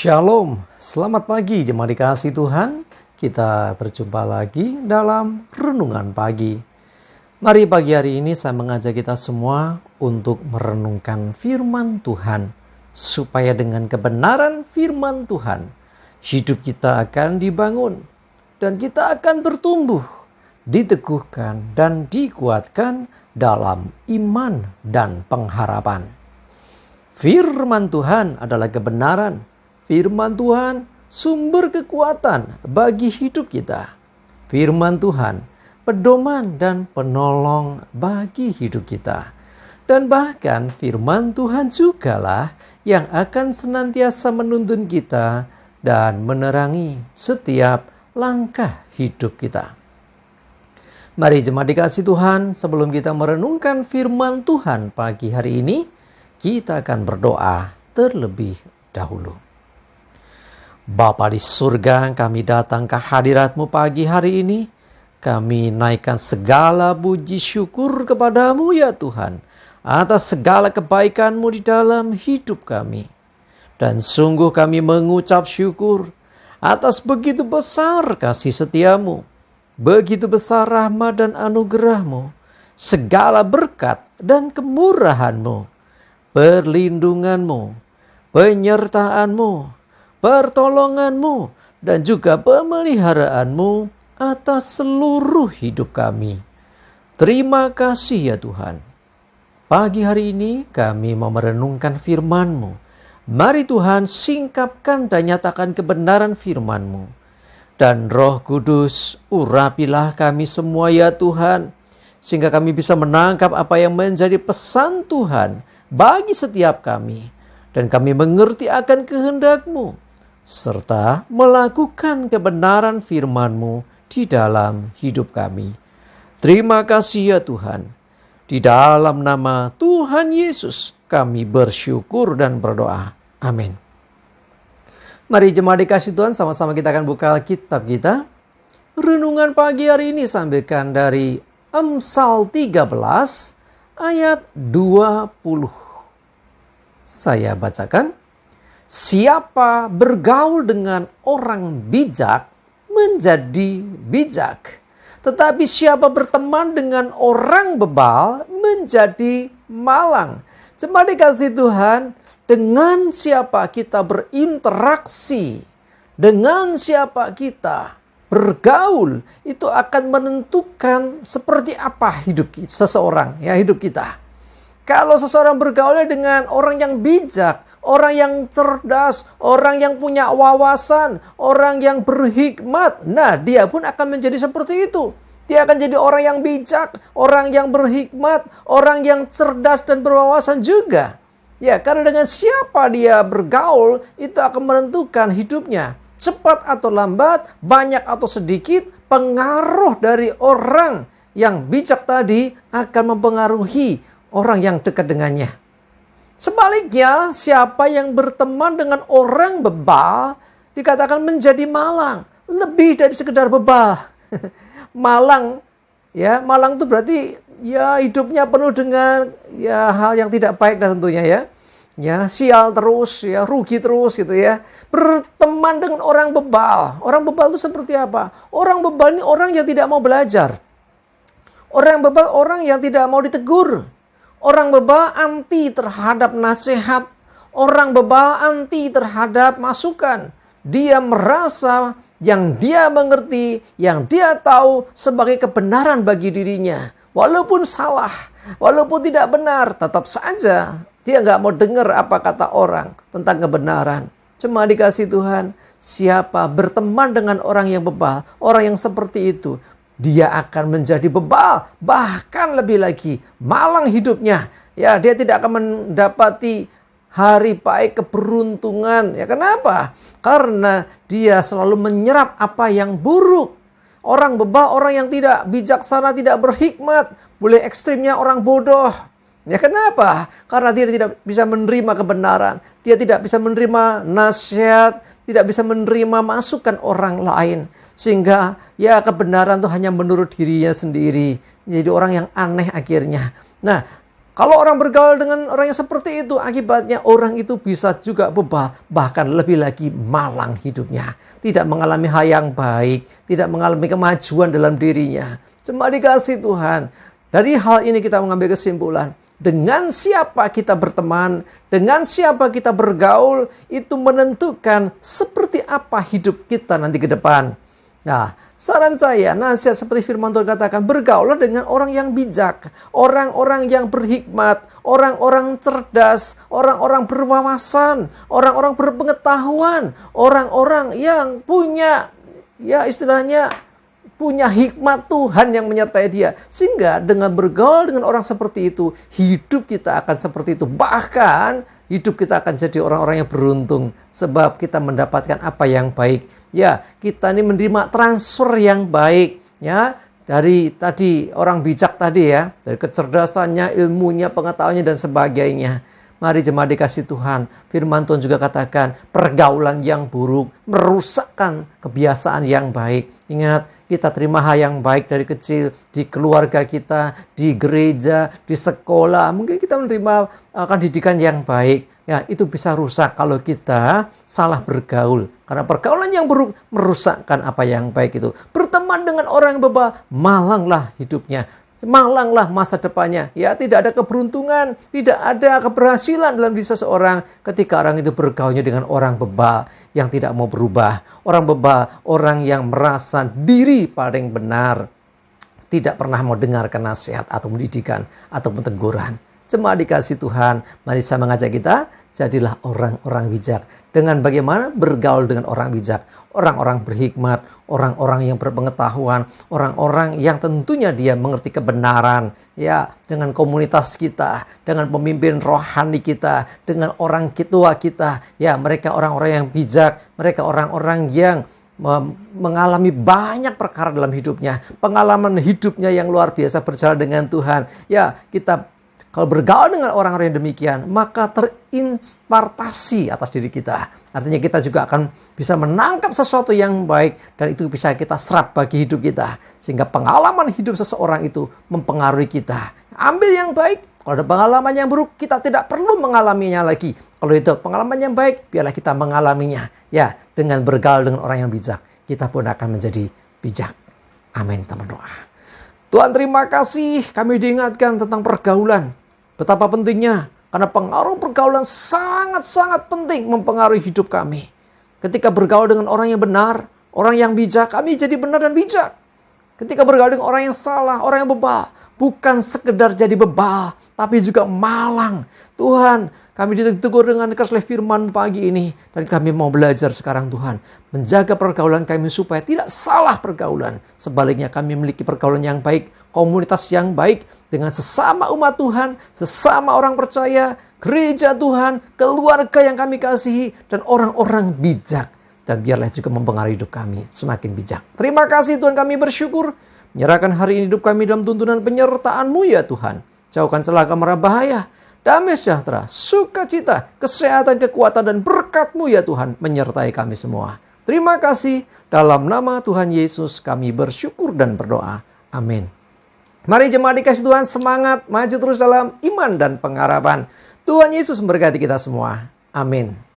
Shalom, selamat pagi jemaat dikasihi Tuhan. Kita berjumpa lagi dalam Renungan Pagi. Mari pagi hari ini saya mengajak kita semua untuk merenungkan firman Tuhan. Supaya dengan kebenaran firman Tuhan, hidup kita akan dibangun. Dan kita akan bertumbuh, diteguhkan dan dikuatkan dalam iman dan pengharapan. Firman Tuhan adalah kebenaran. Firman Tuhan sumber kekuatan bagi hidup kita. Firman Tuhan pedoman dan penolong bagi hidup kita. Dan bahkan firman Tuhan jugalah yang akan senantiasa menuntun kita dan menerangi setiap langkah hidup kita. Mari jemaat dikasihi Tuhan, sebelum kita merenungkan firman Tuhan pagi hari ini, kita akan berdoa terlebih dahulu. Bapa di surga, kami datang ke hadirat-Mu pagi hari ini. Kami naikkan segala puji syukur kepadamu ya Tuhan, atas segala kebaikan-Mu di dalam hidup kami. Dan sungguh kami mengucap syukur atas begitu besar kasih setia-Mu, begitu besar rahmat dan anugerah-Mu, segala berkat dan kemurahan-Mu, perlindungan-Mu, penyertaan-Mu, pertolongan-Mu, dan juga pemeliharaan-Mu atas seluruh hidup kami. Terima kasih ya Tuhan. Pagi hari ini kami mau merenungkan firman-Mu. Mari Tuhan singkapkan dan nyatakan kebenaran firman-Mu. Dan Roh Kudus urapilah kami semua ya Tuhan, sehingga kami bisa menangkap apa yang menjadi pesan Tuhan bagi setiap kami. Dan kami mengerti akan kehendak-Mu, serta melakukan kebenaran firman-Mu di dalam hidup kami. Terima kasih ya Tuhan. Di dalam nama Tuhan Yesus kami bersyukur dan berdoa. Amin. Mari jemaat dikasihi Tuhan, sama-sama kita akan buka kitab kita. Renungan pagi hari ini sampaikan dari Amsal 13 ayat 20. Saya bacakan. Siapa bergaul dengan orang bijak menjadi bijak, tetapi siapa berteman dengan orang bebal menjadi malang. Jemaat dikasihi Tuhan, dengan siapa kita berinteraksi, dengan siapa kita bergaul, itu akan menentukan seperti apa hidup seseorang, ya, hidup kita. Kalau seseorang bergaulnya dengan orang yang bijak, orang yang cerdas, orang yang punya wawasan, orang yang berhikmat, nah dia pun akan menjadi seperti itu. Dia akan jadi orang yang bijak, orang yang berhikmat, orang yang cerdas dan berwawasan juga. Ya, karena dengan siapa dia bergaul, itu akan menentukan hidupnya. Cepat atau lambat, banyak atau sedikit, pengaruh dari orang yang bijak tadi akan mempengaruhi orang yang dekat dengannya. Sebaliknya, siapa yang berteman dengan orang bebal dikatakan menjadi malang. Lebih dari sekedar bebal. Malang, ya, malang itu berarti ya hidupnya penuh dengan ya hal yang tidak baik dan tentunya ya. Ya, sial terus, ya, rugi terus gitu ya. Berteman dengan orang bebal. Orang bebal itu seperti apa? Orang bebal ini orang yang tidak mau belajar. Orang bebal orang yang tidak mau ditegur. Orang bebal anti terhadap nasihat. Orang bebal anti terhadap masukan. Dia merasa yang dia mengerti, yang dia tahu sebagai kebenaran bagi dirinya. Walaupun salah, walaupun tidak benar, tetap saja dia nggak mau dengar apa kata orang tentang kebenaran. Cuma dikasih Tuhan, siapa berteman dengan orang yang bebal, orang yang seperti itu, dia akan menjadi bebal, bahkan lebih lagi malang hidupnya. Ya, dia tidak akan mendapati hari baik, keberuntungan. Ya, kenapa? Karena dia selalu menyerap apa yang buruk. Orang bebal, orang yang tidak bijaksana, tidak berhikmat, boleh ekstrimnya orang bodoh. Ya, kenapa? Karena dia tidak bisa menerima kebenaran, dia tidak bisa menerima nasihat, tidak bisa menerima masukan orang lain. Sehingga ya kebenaran itu hanya menurut dirinya sendiri. Jadi orang yang aneh akhirnya. Nah, Kalau orang bergaul dengan orang yang seperti itu, akibatnya orang itu bisa juga bebal, bahkan lebih lagi malang hidupnya. Tidak mengalami hal yang baik, tidak mengalami kemajuan dalam dirinya. Cuma dikasih Tuhan. Dari hal ini kita mengambil kesimpulan. Dengan siapa kita berteman, dengan siapa kita bergaul, itu menentukan seperti apa hidup kita nanti ke depan. Nah, saran saya, nasihat seperti firman Tuhan katakan, bergaulah dengan orang yang bijak, orang-orang yang berhikmat, orang-orang cerdas, orang-orang berwawasan, orang-orang berpengetahuan, orang-orang yang punya, ya istilahnya, punya hikmat Tuhan yang menyertai dia. Sehingga dengan bergaul dengan orang seperti itu, hidup kita akan seperti itu. Bahkan, hidup kita akan jadi orang-orang yang beruntung, sebab kita mendapatkan apa yang baik. Ya, kita ini menerima transfer yang baik, ya, dari tadi orang bijak tadi ya, dari kecerdasannya, ilmunya, pengetahuannya dan sebagainya. Mari jemaat dikasih Tuhan, firman Tuhan juga katakan, pergaulan yang buruk merusakkan kebiasaan yang baik. Ingat, kita terima hal yang baik dari kecil, di keluarga kita, di gereja, di sekolah. Mungkin kita menerima didikan yang baik. Ya, itu bisa rusak kalau kita salah bergaul. Karena pergaulan yang buruk merusakkan apa yang baik itu. Berteman dengan orang yang bebal, malanglah hidupnya. Malanglah masa depannya. Ya, tidak ada keberuntungan, tidak ada keberhasilan dalam diri seseorang ketika orang itu bergaulnya dengan orang bebal yang tidak mau berubah. Orang bebal, orang yang merasa diri paling benar. Tidak pernah mau dengarkan nasihat atau pendidikan atau teguran. Jemaat dikasih Tuhan, mari saya mengajak kita, jadilah orang-orang bijak. Dengan bagaimana bergaul dengan orang bijak, orang-orang berhikmat, orang-orang yang berpengetahuan, orang-orang yang tentunya dia mengerti kebenaran, ya, dengan komunitas kita, dengan pemimpin rohani kita, dengan orang tua kita, ya, mereka orang-orang yang bijak, mereka orang-orang yang mengalami banyak perkara dalam hidupnya, pengalaman hidupnya yang luar biasa berjalan dengan Tuhan. Ya, kita kalau bergaul dengan orang-orang yang demikian, maka terinspirasi atas diri kita. Artinya kita juga akan bisa menangkap sesuatu yang baik dan itu bisa kita serap bagi hidup kita. Sehingga pengalaman hidup seseorang itu mempengaruhi kita. Ambil yang baik, kalau ada pengalaman yang buruk, kita tidak perlu mengalaminya lagi. Kalau itu pengalaman yang baik, biarlah kita mengalaminya. Ya, dengan bergaul dengan orang yang bijak, kita pun akan menjadi bijak. Amin, kita berdoa. Tuhan, terima kasih kami diingatkan tentang pergaulan. Betapa pentingnya, karena pengaruh pergaulan sangat-sangat penting mempengaruhi hidup kami. Ketika bergaul dengan orang yang benar, orang yang bijak, kami jadi benar dan bijak. Ketika bergaul dengan orang yang salah, orang yang bebal, bukan sekedar jadi bebal, tapi juga malang. Tuhan, kami ditegur dengan keras oleh firman pagi ini, dan kami mau belajar sekarang Tuhan, menjaga pergaulan kami supaya tidak salah pergaulan. Sebaliknya kami memiliki pergaulan yang baik, komunitas yang baik dengan sesama umat Tuhan, sesama orang percaya, gereja Tuhan, keluarga yang kami kasihi, dan orang-orang bijak. Dan biarlah juga mempengaruhi hidup kami semakin bijak. Terima kasih Tuhan, kami bersyukur. Menyerahkan hari ini hidup kami dalam tuntunan penyertaan-Mu ya Tuhan. Jauhkan celaka mara bahaya, damai sejahtera, sukacita, kesehatan, kekuatan, dan berkat-Mu ya Tuhan menyertai kami semua. Terima kasih. Dalam nama Tuhan Yesus kami bersyukur dan berdoa. Amin. Mari jemaat dikasih Tuhan, semangat maju terus dalam iman dan pengharapan. Tuhan Yesus memberkati kita semua. Amin.